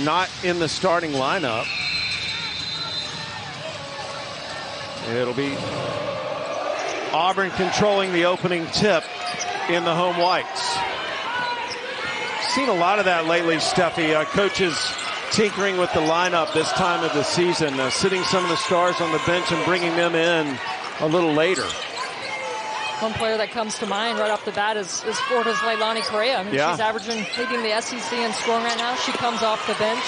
not in the starting lineup. It'll be Auburn controlling the opening tip in the home whites. Seen a lot of that lately, Steffi. Coaches tinkering with the lineup this time of the season, sitting some of the stars on the bench and bringing them in a little later. One player that comes to mind right off the bat is Florida's Leilani Correa. I mean, she's leading the SEC in scoring right now. She comes off the bench.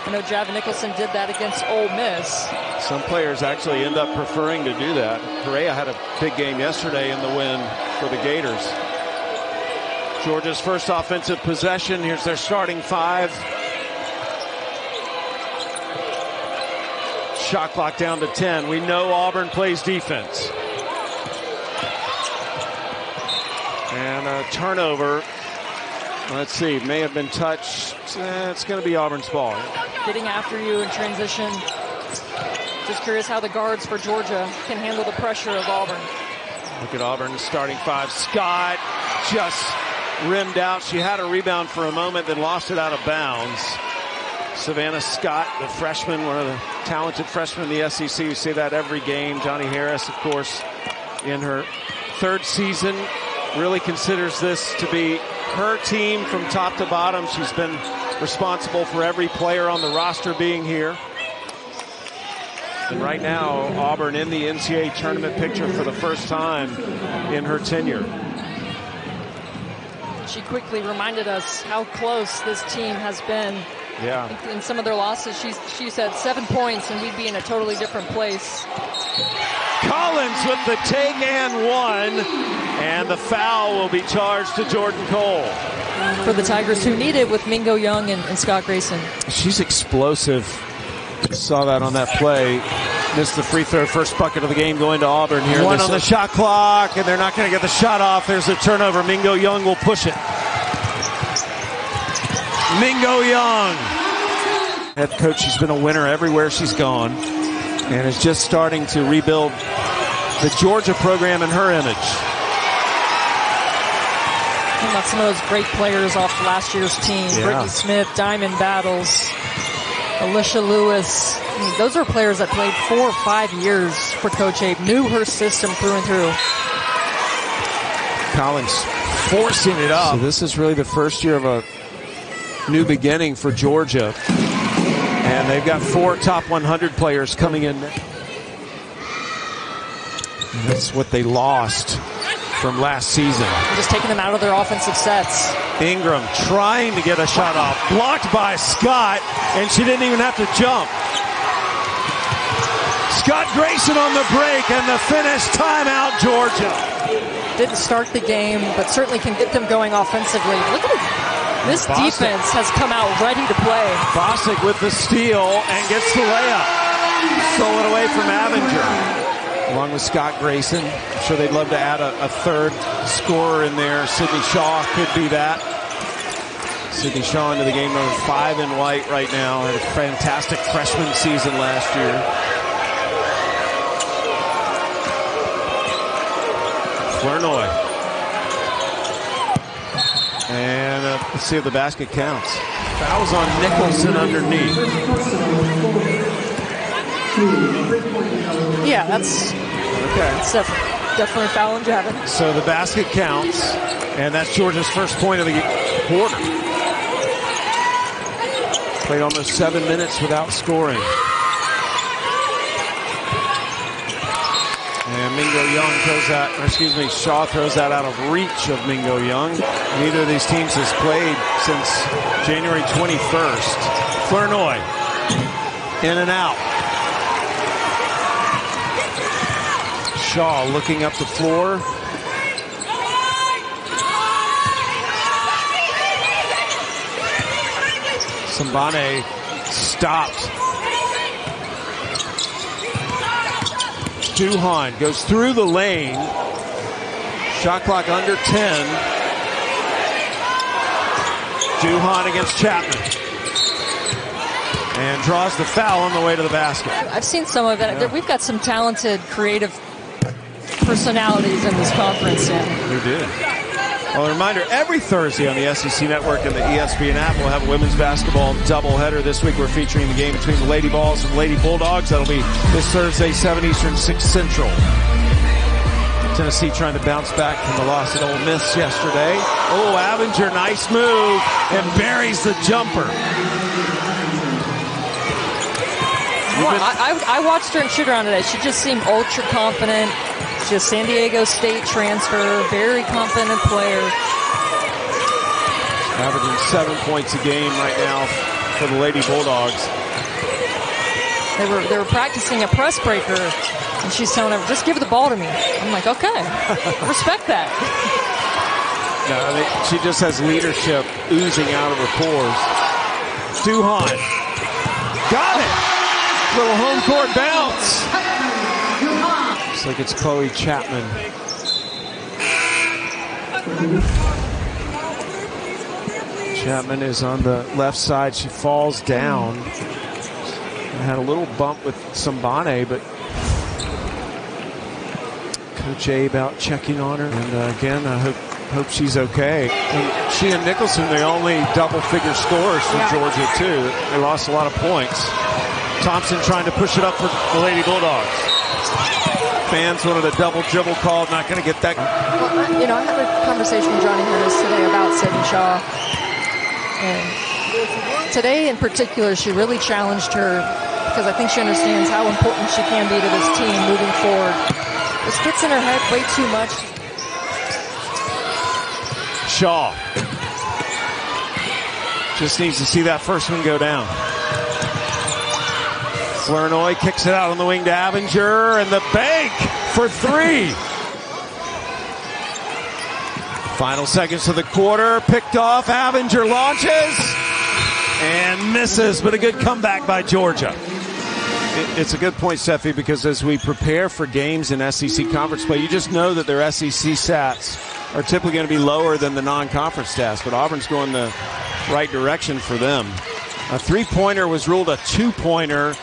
I know Javon Nicholson did that against Ole Miss. Some players actually end up preferring to do that. Correa had a big game yesterday in the win for the Gators. Georgia's first offensive possession. Here's their starting five. Shot clock down to 10. We know Auburn plays defense. And a turnover. Let's see, may have been touched. It's going to be Auburn's ball. Getting after you in transition. Just curious how the guards for Georgia can handle the pressure of Auburn. Look at Auburn's starting five. Scott just rimmed out. She had a rebound for a moment, then lost it out of bounds. Savannah Scott, the freshman, one of the talented freshmen in the SEC. You see that every game. Johnnie Harris, of course, in her third season, really considers this to be her team from top to bottom. She's been responsible for every player on the roster being here. And right now, Auburn in the NCAA tournament picture for the first time in her tenure. She quickly reminded us how close this team has been. Yeah. In some of their losses, she said 7 points and we'd be in a totally different place. Collins with the take and one. And the foul will be charged to Jordan Cole. For the Tigers, who need it with Mingo Young and Scott-Grayson. She's explosive. Saw that on that play. Missed the free throw. First bucket of the game going to Auburn here. One on the shot clock, and they're not going to get the shot off. There's a turnover. Mingo Young will push it. Mingo Young. Head coach, she's been a winner everywhere she's gone. And is just starting to rebuild the Georgia program in her image. About some of those great players off last year's team. Yeah. Brittany Smith, Diamond Battles, Alicia Lewis. I mean, those are players that played 4 or 5 years for Coach Abe, knew her system through and through. Collins forcing it up. So this is really the first year of a new beginning for Georgia. And they've got 4 top 100 players coming in. And that's what they lost from last season. Just taking them out of their offensive sets. Ingram trying to get a shot off. Blocked by Scott, and she didn't even have to jump. Scott-Grayson on the break, and the finish. Timeout, Georgia. Didn't start the game, but certainly can get them going offensively. Look at it. This defense has come out ready to play. Bostic with the steal and gets the layup. Stole it away from Avinger. Along with Scott-Grayson. I'm sure they'd love to add a third scorer in there. Sydney Shaw could be that. Sydney Shaw into the game number 5 in white right now. Had a fantastic freshman season last year. Flournoy. And let's see if the basket counts. Fouls on Nicholson underneath. Yeah, that's definitely a foul on Javon. So the basket counts, and that's Georgia's first point of the quarter. Played almost 7 minutes without scoring. And Mingo Young throws that, or excuse me, Shaw throws that out of reach of Mingo Young. Neither of these teams has played since January 21st. Flournoy, in and out. Shaw looking up the floor. Sambane stopped. Duhan goes through the lane. Shot clock under 10. Duhan against Chapman. And draws the foul on the way to the basket. I've seen some of it. Yeah. We've got some talented, creative personalities in this conference. We do. Well, a reminder, every Thursday on the SEC Network and the ESPN app, we'll have a women's basketball doubleheader. This week we're featuring the game between the Lady Vols and Lady Bulldogs. That'll be this Thursday, 7 Eastern, 6 Central. Tennessee trying to bounce back from the loss at Ole Miss yesterday. Oh, Avenger, nice move, and buries the jumper. I watched her and shoot around today. She just seemed ultra confident. She's a San Diego State transfer, very confident player. Averaging 7 points a game right now for the Lady Bulldogs. They were practicing a press breaker, and she's telling her, just give the ball to me. I'm like, okay, respect that. No, I think she just has leadership oozing out of her pores. Duhan. Got it! Little home court bounce. Looks like it's Chloe Chapman. Chapman is on the left side. She falls down. Had a little bump with Sambane, but Coach Abe out checking on her. And again, I hope she's okay. And she and Nicholson, the only double-figure scorers for Georgia, too. They lost a lot of points. Thompson trying to push it up for the Lady Bulldogs. Fans wanted a double dribble call. Not going to get that. Well, you know, I had a conversation with Johnnie Harris today about Sydney Shaw. And today in particular, she really challenged her because I think she understands how important she can be to this team moving forward. This gets in her head way too much. Shaw just needs to see that first one go down. Flournoy kicks it out on the wing to Avenger, and the bank for three. Final seconds of the quarter, picked off. Avenger launches and misses, but a good comeback by Georgia. It's a good point, Steffi, because as we prepare for games in SEC conference play, you just know that their SEC stats are typically going to be lower than the non-conference stats, but Auburn's going the right direction for them. A three-pointer was ruled a two-pointer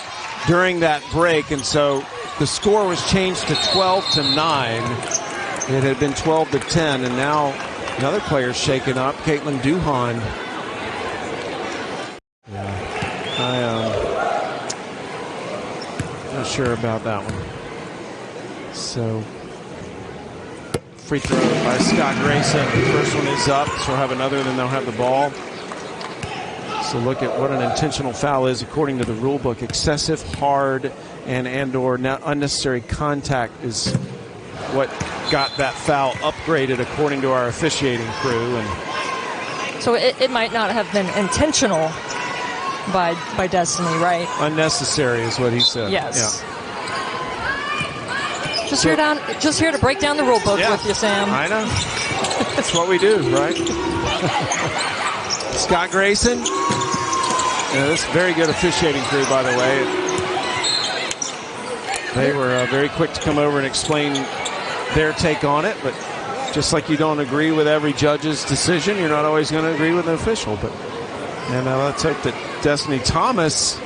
during that break, and so the score was changed to 12-9. It had been 12-10, and now another player's shaken up, Caitlin Duhan. Not sure about that one. So, free throw by Scott-Grayson. The first one is up, so we'll have another, then they'll have the ball. So look at what an intentional foul is according to the rule book. Excessive, hard, and/or unnecessary contact is what got that foul upgraded according to our officiating crew. And so it might not have been intentional by Destiny, right? Unnecessary is what he said. Yes. Yeah. Just here to break down the rule book with you, Sam. I know. That's what we do, right? Scott-Grayson. This very good officiating crew, by the way. They were very quick to come over and explain their take on it, but just like you don't agree with every judge's decision, you're not always going to agree with an official. And let's hope that Destiny Thomas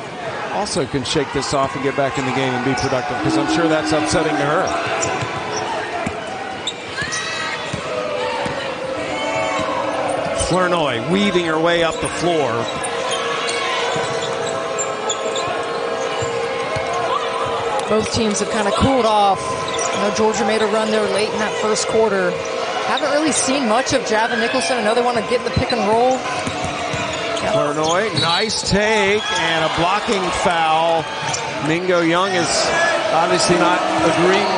also can shake this off and get back in the game and be productive, because I'm sure that's upsetting to her. Flournoy weaving her way up the floor. Both teams have kind of cooled off. You know, Georgia made a run there late in that first quarter. Haven't really seen much of Javin Nicholson. I know they want to get in the pick and roll. Flournoy, nice take, and a blocking foul. Mingo Young is obviously not agreeing.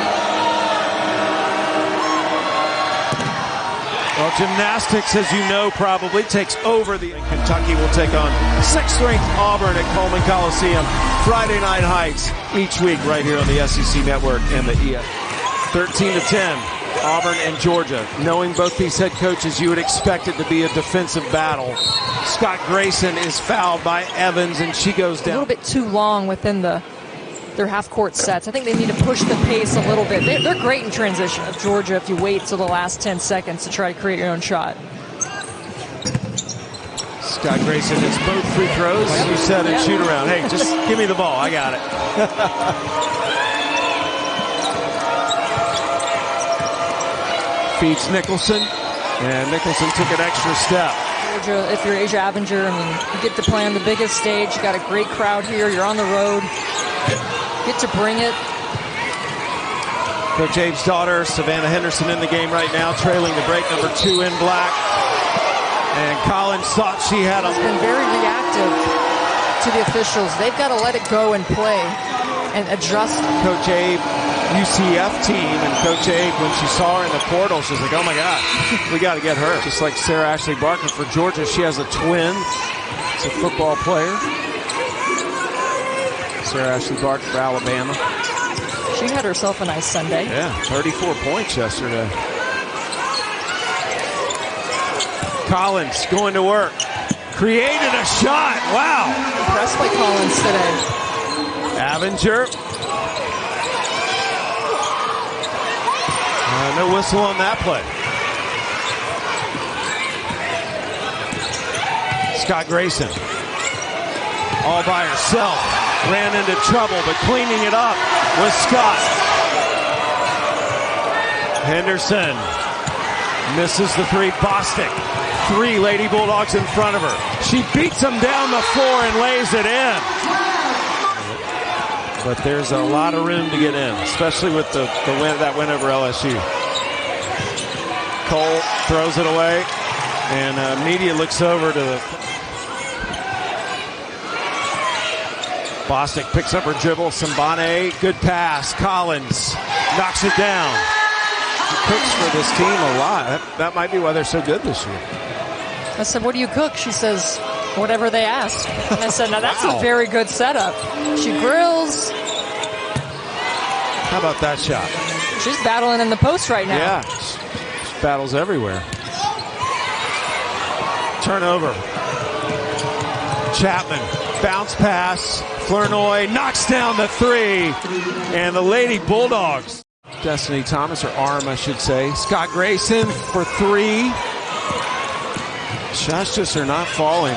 Well, gymnastics, as you know, probably takes over. Kentucky will take on 6th-ranked Auburn at Coleman Coliseum. Friday Night Heights each week right here on the SEC Network and the ES. 13-10, Auburn and Georgia. Knowing both these head coaches, you would expect it to be a defensive battle. Scott-Grayson is fouled by Evans, and she goes down. A little bit too long within their half-court sets. I think they need to push the pace a little bit. They're great in transition of Georgia if you wait till the last 10 seconds to try to create your own shot. Scott-Grayson hits both free throws. You said in shoot around. Hey, just give me the ball. I got it. Feeds Nicholson. And Nicholson took an extra step. Georgia, if you're Asia Avenger, you get to play on the biggest stage. You got a great crowd here. You're on the road. Get to bring it. Coach Abe's daughter, Savannah Henderson, in the game right now, trailing the break, number 2 in black. And Collins thought she had a... been very reactive to the officials. They've got to let it go and play and adjust. Coach Abe, UCF team, and Coach Abe, when she saw her in the portal, she's like, oh my God, we got to get her. Just like Sarah Ashley Barker for Georgia, she has a twin. It's a football player. Sarah Ashley Barker for Alabama. She had herself a nice Sunday. Yeah, 34 points yesterday. Collins going to work. Created a shot. Wow. Impressed by Collins today. Avenger. No whistle on that play. Scott-Grayson. All by herself. Ran into trouble, but cleaning it up was Scott. Henderson misses the 3. Bostic. 3 Lady Bulldogs in front of her. She beats them down the floor and lays it in. But there's a lot of room to get in, especially with the win over LSU. Cole throws it away, and media looks over to the... Bostic picks up her dribble. Sambane, good pass. Collins knocks it down. She cooks for this team a lot. That might be why they're so good this year. I said, what do you cook? She says, whatever they ask. And I said, now that's a very good setup. She grills. How about that shot? She's battling in the post right now. Yeah, she battles everywhere. Turnover. Chapman, bounce pass. Flournoy knocks down the 3. And the Lady Bulldogs. Destiny Thomas, or arm, I should say. Scott-Grayson for 3. Shots just are not falling.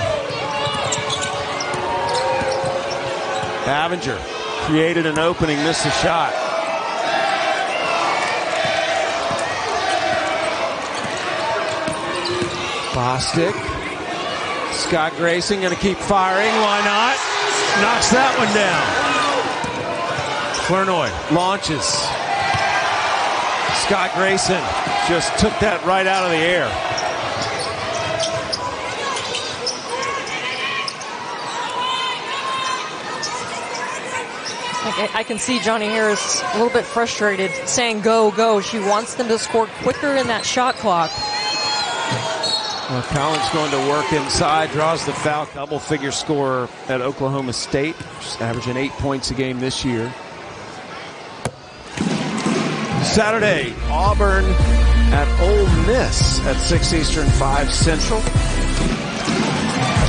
Avenger created an opening, missed a shot. Bostic. Scott-Grayson going to keep firing. Why not? Knocks that one down. Flournoy launches. Scott-Grayson just took that right out of the air. I can see Johnnie Harris a little bit frustrated, saying go, go. She wants them to score quicker in that shot clock. Well, Collins going to work inside, draws the foul. Double-figure scorer at Oklahoma State. She's averaging 8 points a game this year. Saturday, Auburn at Ole Miss at 6 Eastern, 5 Central.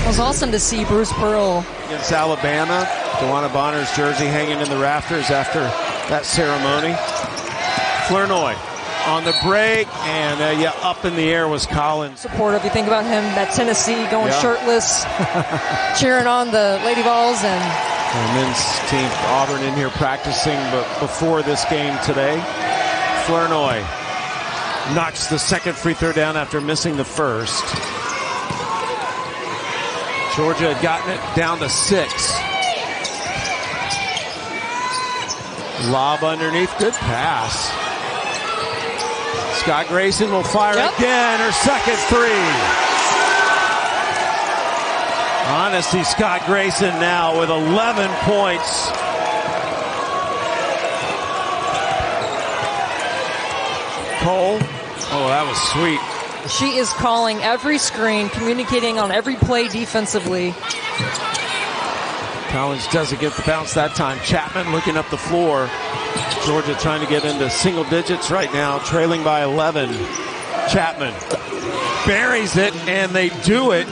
It was awesome to see Bruce Pearl against Alabama. DeWanna Bonner's jersey hanging in the rafters after that ceremony. Flournoy on the break, and up in the air was Collins. Supportive. You think about him at Tennessee going shirtless, cheering on the Lady Vols. And men's team, Auburn, in here practicing but before this game today. Flournoy knocks the second free throw down after missing the first. Georgia had gotten it down to 6. Lob underneath, good pass. Scott-Grayson will fire again, her second 3. Honesty Scott-Grayson now with 11 points. Cole, oh, that was sweet. She is calling every screen, communicating on every play defensively. Collins doesn't get the bounce that time. Chapman looking up the floor. Georgia trying to get into single digits right now, trailing by 11. Chapman buries it, and they do it.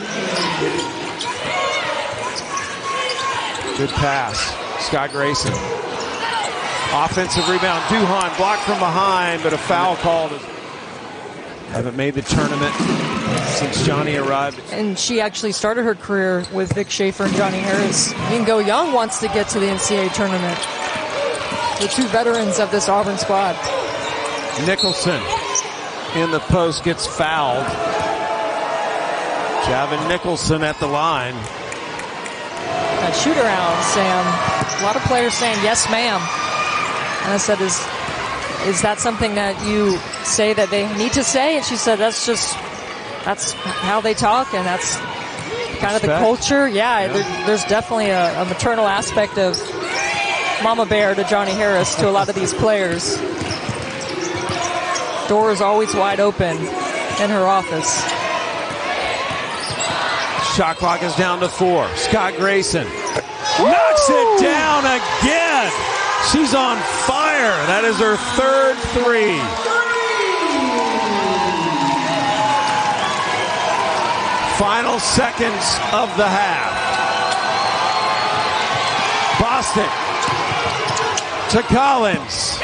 Good pass. Scott-Grayson. Offensive rebound. Duhan blocked from behind, but a foul called. Haven't made the tournament since Johnnie arrived. And she actually started her career with Vic Schaefer and Johnnie Harris. Mingo Young wants to get to the NCAA tournament. The 2 veterans of this Auburn squad. Nicholson in the post gets fouled. Javin Nicholson at the line. That shoot around, Sam. A lot of players saying, yes, ma'am. And I said, is that something that you say that they need to say? And she said, that's how they talk, and that's kind of the culture. Yeah. There's definitely a maternal aspect of Mama Bear to Johnnie Harris to a lot of these players. Door is always wide open in her office. Shot clock is down to 4. Scott-Grayson knocks it down again. She's on fire. That is her third 3. Final seconds of the half. Boston to Collins.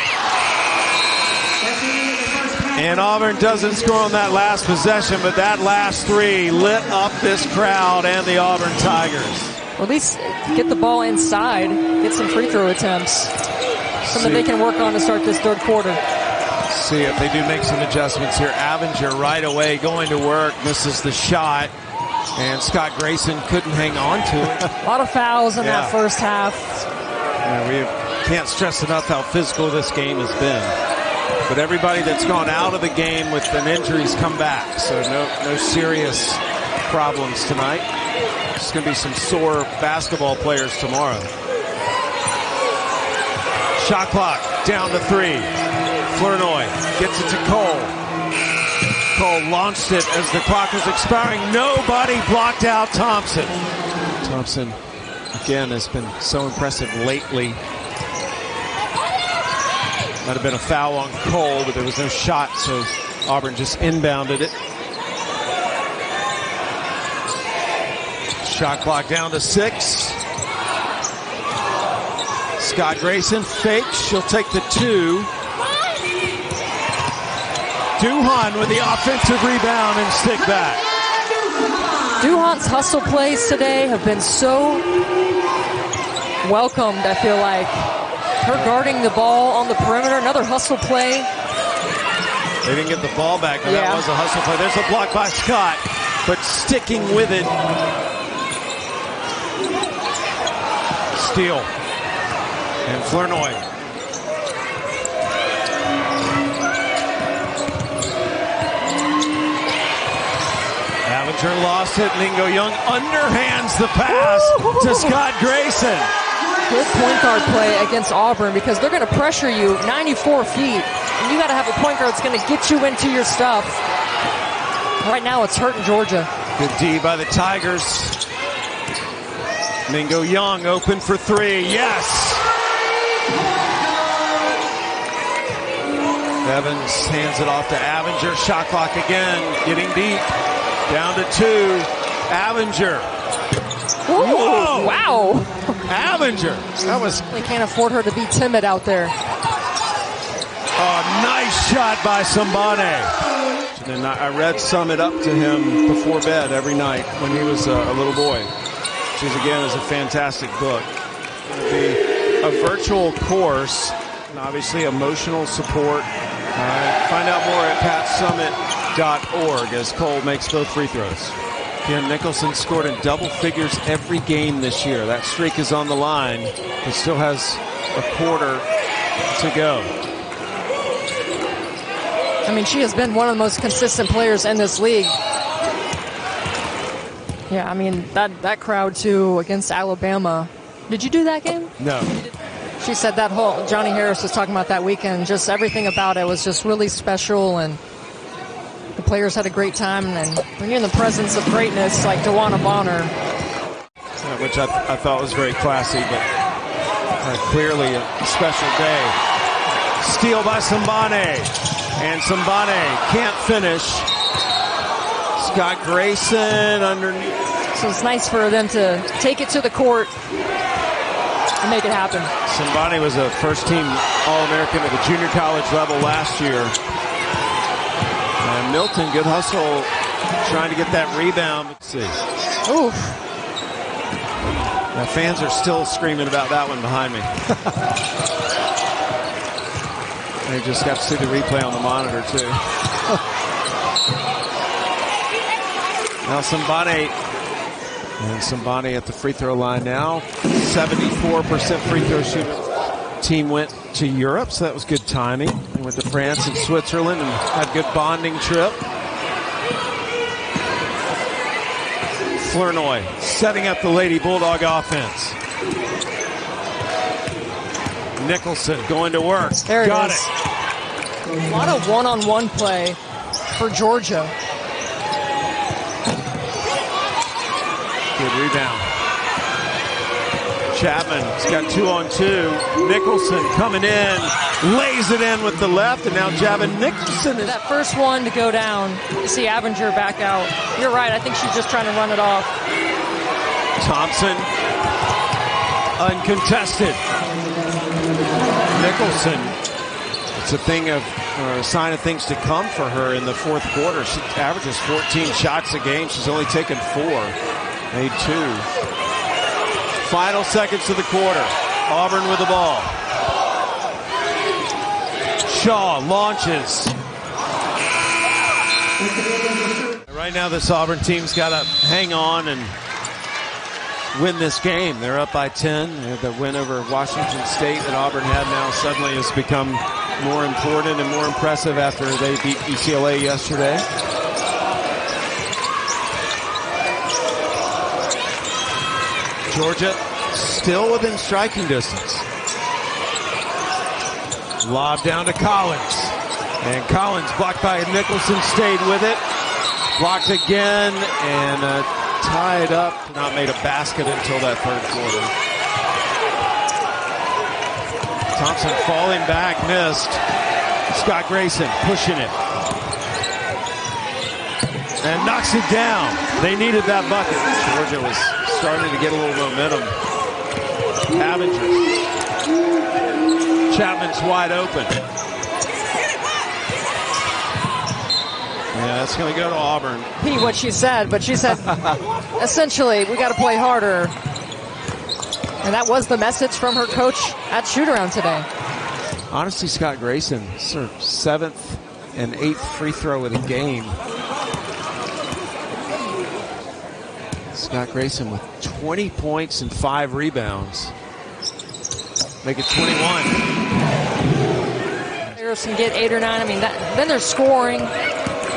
And Auburn doesn't score on that last possession, but that last 3 lit up this crowd and the Auburn Tigers. Or at least get the ball inside, get some free throw attempts. Something they can work on to start this third quarter. See if they do make some adjustments here. Avenger right away going to work, misses the shot. And Scott-Grayson couldn't hang on to it. A lot of fouls in that first half. Yeah, we can't stress enough how physical this game has been. But everybody that's gone out of the game with an injury's come back. So no serious problems tonight. It's going to be some sore basketball players tomorrow. Shot clock down to 3. Flournoy gets it to Cole. Cole launched it as the clock was expiring. Nobody blocked out Thompson. Thompson, again, has been so impressive lately. Might have been a foul on Cole, but there was no shot, so Auburn just inbounded it. Shot clock down to 6. Scott-Grayson fakes. She'll take the 2. Duhan with the offensive rebound and stick back. Duhan's hustle plays today have been so welcomed, I feel like. Her guarding the ball on the perimeter, another hustle play. They didn't get the ball back, but that was a hustle play. There's a block by Scott, but sticking with it. Steele and Flournoy. Avenger lost it. Lingo Young underhands the pass to Scott-Grayson. Good point guard play against Auburn because they're going to pressure you 94 feet. And you got to have a point guard that's going to get you into your stuff. Right now it's hurting Georgia. Good D by the Tigers. Mingo Young open for 3. Yes! Evans hands it off to Avenger. Shot clock again. Getting deep. Down to 2. Avenger. Ooh, whoa! Wow. Avenger. That was. They can't afford her to be timid out there. Oh, nice shot by Sambane. And I read Sum It Up to him before bed every night when he was a little boy. Which is, again, is a fantastic book. It's going to be a virtual course and obviously emotional support. Find out more at patsummit.org as Cole makes both free throws. Again, Nicholson scored in double figures every game this year. That streak is on the line. He still has a quarter to go. I mean, she has been one of the most consistent players in this league. Yeah, I mean, that crowd, too, against Alabama. Did you do that game? No. She said that whole, Johnnie Harris was talking about that weekend, just everything about it was just really special, and the players had a great time. And when you're in the presence of greatness like DeWanna Bonner. Which I thought was very classy, but clearly a special day. Steal by Sambane. And Sambane can't finish. Scott-Grayson underneath. So it's nice for them to take it to the court and make it happen. Sambane was a first-team All-American at the junior college level last year. And Milton, good hustle, trying to get that rebound. Let's see. Oof. Now fans are still screaming about that one behind me. They just got to see the replay on the monitor, too. Now Sambane. And Sambane at the free throw line now. 74% free throw shooter. Team went to Europe, so that was good timing. They went to France and Switzerland and had a good bonding trip. Flournoy setting up the Lady Bulldog offense. Nicholson going to work. There it Got is. it. A lot of one-on-one play for Georgia. Good rebound. Chapman's got 2-on-2. Nicholson coming in, lays it in with the left, and now Javin Nicholson is... That first one to go down. You see Avenger back out. You're right, I think she's just trying to run it off. Thompson, uncontested. Nicholson, it's a sign of things to come for her in the fourth quarter. She averages 14 shots a game. She's only taken 4, made 2. Final seconds of the quarter. Auburn with the ball. Shaw launches. Right now this Auburn team's got to hang on and win this game. They're up by 10. The win over Washington State that Auburn had now suddenly has become more important and more impressive after they beat UCLA yesterday. Georgia still within striking distance. Lob down to Collins. And Collins blocked by Nicholson, stayed with it. Blocked again and tied up. Not made a basket until that third quarter. Thompson falling back, missed. Scott-Grayson pushing it. And knocks it down. They needed that bucket. Georgia was starting to get a little momentum. Avenger. Chapman's wide open. Yeah, that's going to go to Auburn. Pete, what she said, but she said, essentially, we got to play harder. And that was the message from her coach at shoot-around today. Honesty Scott-Grayson, it's her 7th and 8th free throw of the game. Scott-Grayson with 20 points and 5 rebounds. Make it 21. Players can get 8 or 9. I mean, then they're scoring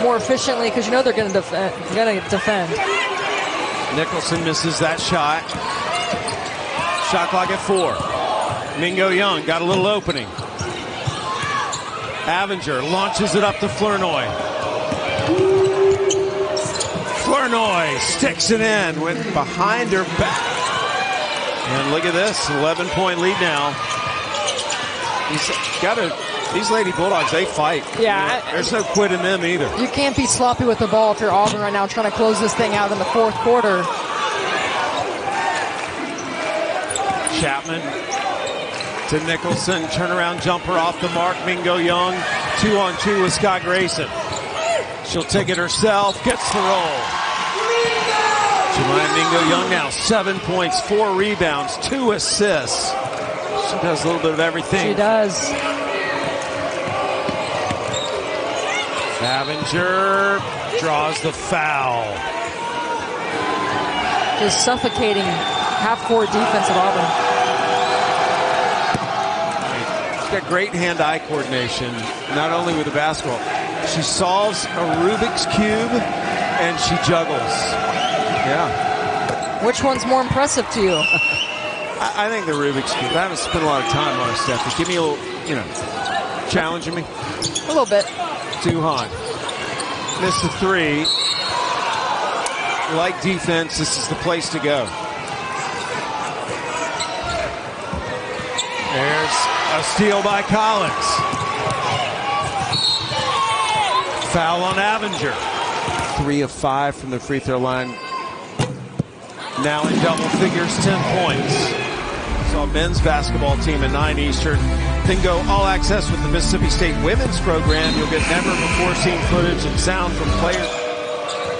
more efficiently because you know they're going to defend. Nicholson misses that shot. Shot clock at 4. Mingo Young got a little opening. Avenger launches it up to Flournoy. Flournoy sticks it in, went behind her back. And look at this, 11-point lead now. These Lady Bulldogs, they fight. Yeah. There's no quit in them either. You can't be sloppy with the ball if you're Auburn right now trying to close this thing out in the fourth quarter. Chapman to Nicholson, turnaround jumper off the mark. Mingo Young, 2-on-2 with Scott-Grayson. She'll take it herself, gets the roll. Jemima Mingo Young now 7 points, 4 rebounds, 2 assists. She does a little bit of everything. She does. Avenger draws the foul. Just suffocating half-court defense of Auburn. She's got great hand-eye coordination, not only with the basketball. She solves a Rubik's Cube, and she juggles. Yeah. Which one's more impressive to you? I think the Rubik's Cube. I haven't spent a lot of time on it, Stephanie. Give me a little, challenging me. A little bit. Duhan. Missed the 3. Like defense, this is the place to go. There's a steal by Collins. Foul on Avenger. 3 of 5 from the free throw line. Now in double figures, 10 points. So men's basketball team at 9 Eastern. Then go all access with the Mississippi State women's program. You'll get never before seen footage and sound from players.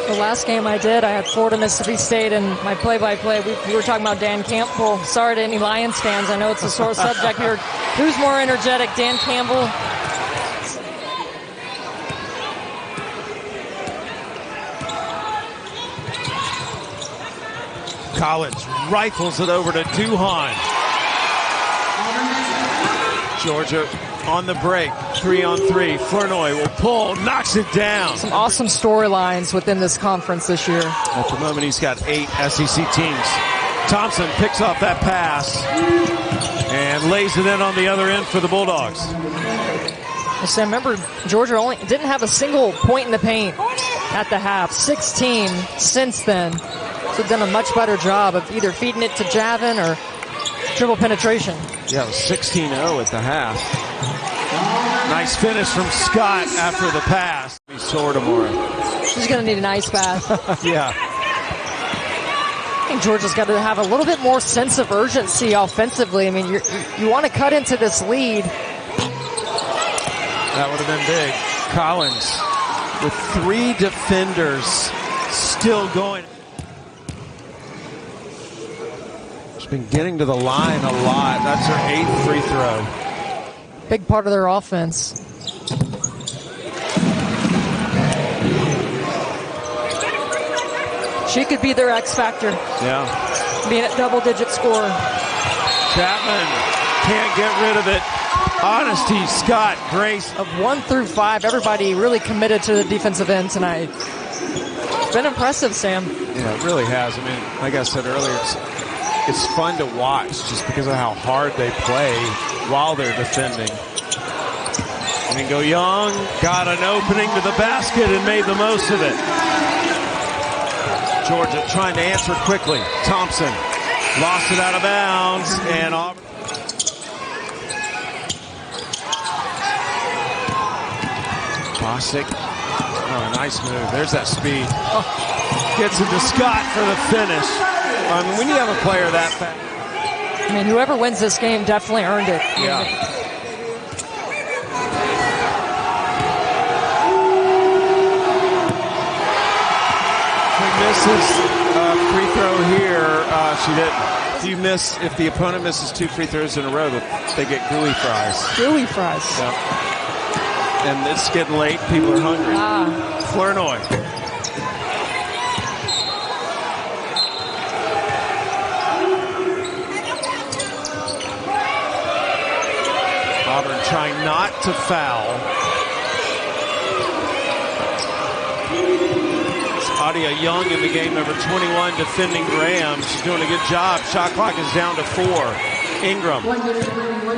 The last game I did, I had Florida, Mississippi State, and my play-by-play, we were talking about Dan Campbell. Sorry to any Lions fans. I know it's a sore subject here. Who's more energetic, Dan Campbell Collins rifles it over to Duhan. Georgia on the break, 3-on-3. Flournoy will pull, knocks it down. Some awesome storylines within this conference this year. At the moment, he's got 8 SEC teams. Thompson picks off that pass and lays it in on the other end for the Bulldogs. Well, Sam, remember, Georgia only didn't have a single point in the paint at the half. 16 since then. So they've done a much better job of either feeding it to Javin or dribble penetration. Yeah, it was 16-0 at the half. Nice finish from Scott after the pass. He's sore tomorrow. She's going to need an ice bath. Yeah. I think Georgia's got to have a little bit more sense of urgency offensively. I mean, you want to cut into this lead. That would have been big. Collins with 3 defenders still going. Been getting to the line a lot. That's her 8th free throw. Big part of their offense. She could be their X factor. Yeah. Being a double-digit scorer. Chapman can't get rid of it. Honesty Scott-Grayson. Of 1 through 5, everybody really committed to the defensive end tonight. It's been impressive, Sam. Yeah, it really has. I mean, like I said earlier, it's fun to watch just because of how hard they play while they're defending. Mingo Young got an opening to the basket and made the most of it. Georgia trying to answer quickly. Thompson lost it out of bounds, and Auburn. Bostic. Oh, a nice move. There's that speed. Oh, gets it to Scott for the finish. I mean, when you have a player that fast. I mean, whoever wins this game definitely earned it. Yeah. She misses a free throw here. She didn't. If the opponent misses 2 free throws in a row, they get gooey fries. Gooey fries. Yeah. And it's getting late. People are hungry. Flournoy. Auburn trying not to foul. It's Adia Young in the game, number 21, defending Graham. She's doing a good job. Shot clock is down to 4.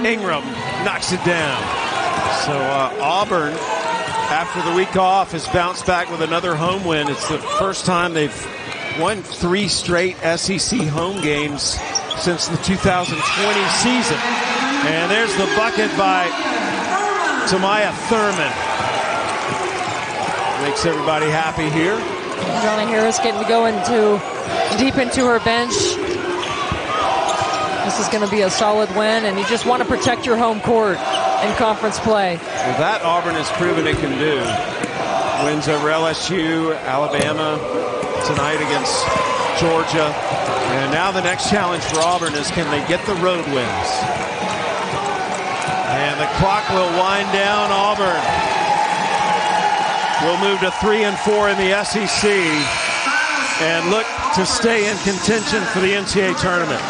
Ingram knocks it down. So Auburn, after the week off, has bounced back with another home win. It's the first time they've won 3 straight SEC home games since the 2020 season. And there's the bucket by Tamaya Thurman. Makes everybody happy here. Johnnie Harris getting to go deep into her bench. This is going to be a solid win, and you just want to protect your home court in conference play. Well, that Auburn has proven it can do. Wins over LSU, Alabama, tonight against Georgia. And now the next challenge for Auburn is, can they get the road wins? And the clock will wind down. Auburn will move to 3-4 in the SEC and look to stay in contention for the NCAA tournament.